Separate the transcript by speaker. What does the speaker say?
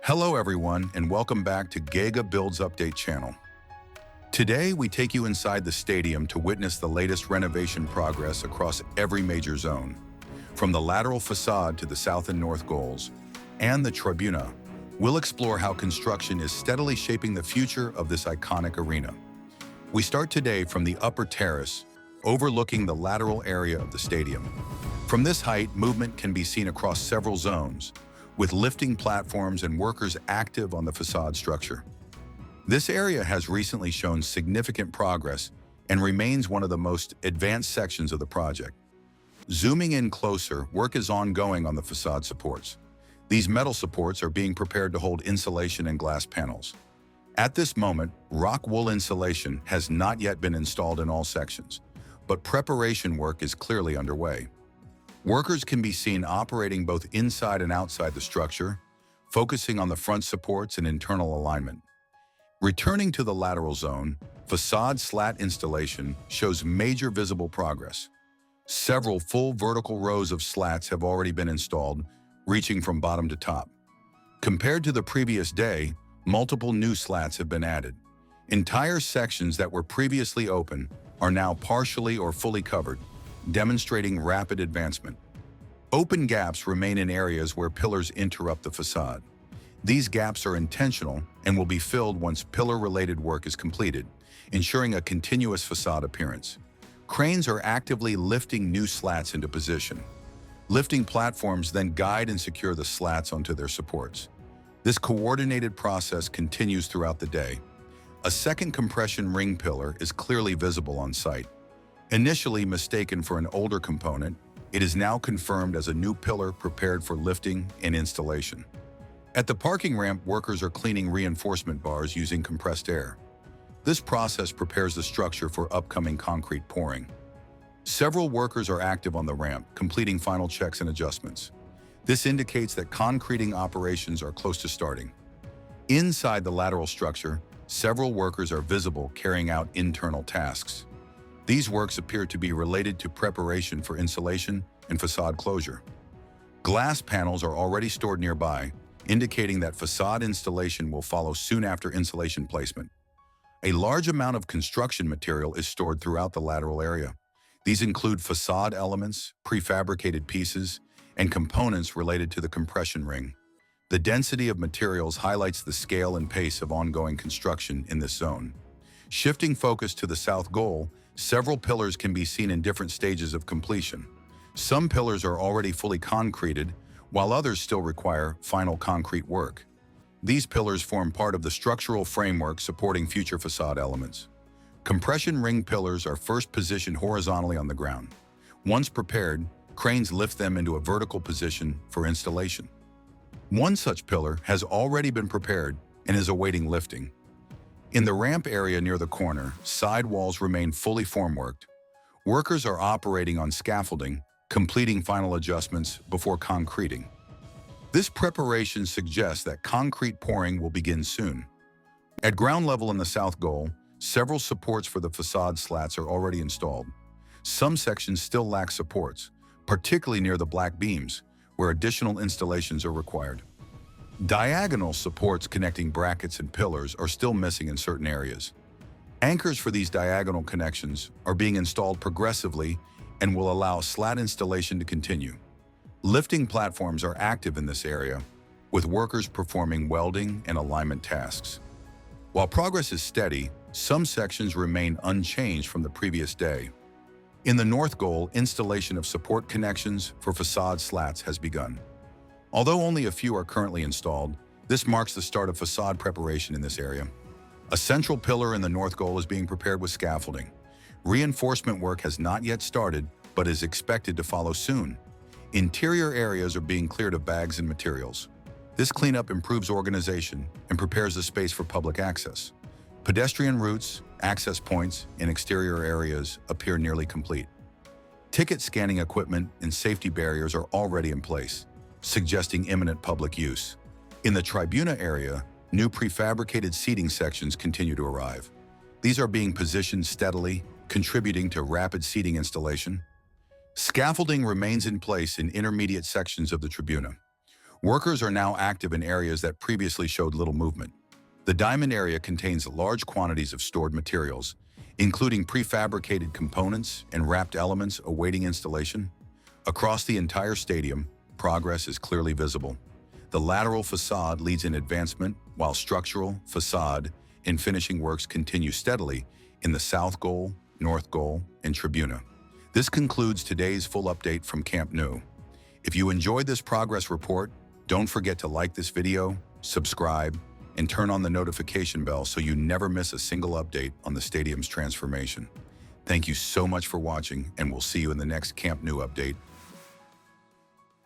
Speaker 1: Hello everyone and welcome back to GegaBuilds Update channel. Today we take you inside the stadium to witness the latest renovation progress across every major zone, from the lateral facade to the south and north goals, and the Tribuna. We'll explore how construction is steadily shaping the future of this iconic arena. We start today from the upper terrace, overlooking the lateral area of the stadium. From this height, movement can be seen across several zones, with lifting platforms and workers active on the facade structure. This area has recently shown significant progress and remains one of the most advanced sections of the project. Zooming in closer, work is ongoing on the facade supports. These metal supports are being prepared to hold insulation and glass panels. At this moment, rock wool insulation has not yet been installed in all sections, but preparation work is clearly underway. Workers can be seen operating both inside and outside the structure, focusing on the front supports and internal alignment. Returning to the lateral zone, facade slat installation shows major visible progress. Several full vertical rows of slats have already been installed, reaching from bottom to top. Compared to the previous day, multiple new slats have been added. Entire sections that were previously open are now partially or fully covered, demonstrating rapid advancement. Open gaps remain in areas where pillars interrupt the facade. These gaps are intentional and will be filled once pillar-related work is completed, ensuring a continuous facade appearance. Cranes are actively lifting new slats into position. Lifting platforms then guide and secure the slats onto their supports. This coordinated process continues throughout the day. A second compression ring pillar is clearly visible on site. Initially mistaken for an older component, it is now confirmed as a new pillar prepared for lifting and installation. At the parking ramp, workers are cleaning reinforcement bars using compressed air. This process prepares the structure for upcoming concrete pouring. Several workers are active on the ramp, completing final checks and adjustments. This indicates that concreting operations are close to starting. Inside the lateral structure, several workers are visible carrying out internal tasks. These works appear to be related to preparation for insulation and facade closure. Glass panels are already stored nearby, indicating that facade installation will follow soon after insulation placement. A large amount of construction material is stored throughout the lateral area. These include facade elements, prefabricated pieces, and components related to the compression ring. The density of materials highlights the scale and pace of ongoing construction in this zone. Shifting focus to the south goal, several pillars can be seen in different stages of completion. Some pillars are already fully concreted, while others still require final concrete work. These pillars form part of the structural framework supporting future facade elements. Compression ring pillars are first positioned horizontally on the ground. Once prepared, cranes lift them into a vertical position for installation. One such pillar has already been prepared and is awaiting lifting. In the ramp area near the corner, side walls remain fully formworked. Workers are operating on scaffolding, completing final adjustments before concreting. This preparation suggests that concrete pouring will begin soon. At ground level in the south goal, several supports for the facade slats are already installed. Some sections still lack supports, particularly near the black beams, where additional installations are required. Diagonal supports connecting brackets and pillars are still missing in certain areas. Anchors for these diagonal connections are being installed progressively and will allow slat installation to continue. Lifting platforms are active in this area, with workers performing welding and alignment tasks. While progress is steady, some sections remain unchanged from the previous day. In the north goal, installation of support connections for facade slats has begun. Although only a few are currently installed, this marks the start of facade preparation in this area. A central pillar in the north goal is being prepared with scaffolding. Reinforcement work has not yet started, but is expected to follow soon. Interior areas are being cleared of bags and materials. This cleanup improves organization and prepares the space for public access. Pedestrian routes, access points, and exterior areas appear nearly complete. Ticket scanning equipment and safety barriers are already in place, suggesting imminent public use. In the Tribuna area, new prefabricated seating sections continue to arrive. These are being positioned steadily, contributing to rapid seating installation. Scaffolding remains in place in intermediate sections of the Tribuna. Workers are now active in areas that previously showed little movement. The diamond area contains large quantities of stored materials, including prefabricated components and wrapped elements awaiting installation. Across the entire stadium, progress is clearly visible. The lateral facade leads in advancement, while structural, facade, and finishing works continue steadily in the South Goal, North Goal, and Tribuna. This concludes today's full update from Camp Nou. If you enjoyed this progress report, don't forget to like this video, subscribe, and turn on the notification bell so you never miss a single update on the stadium's transformation. Thank you so much for watching, and we'll see you in the next Camp Nou update.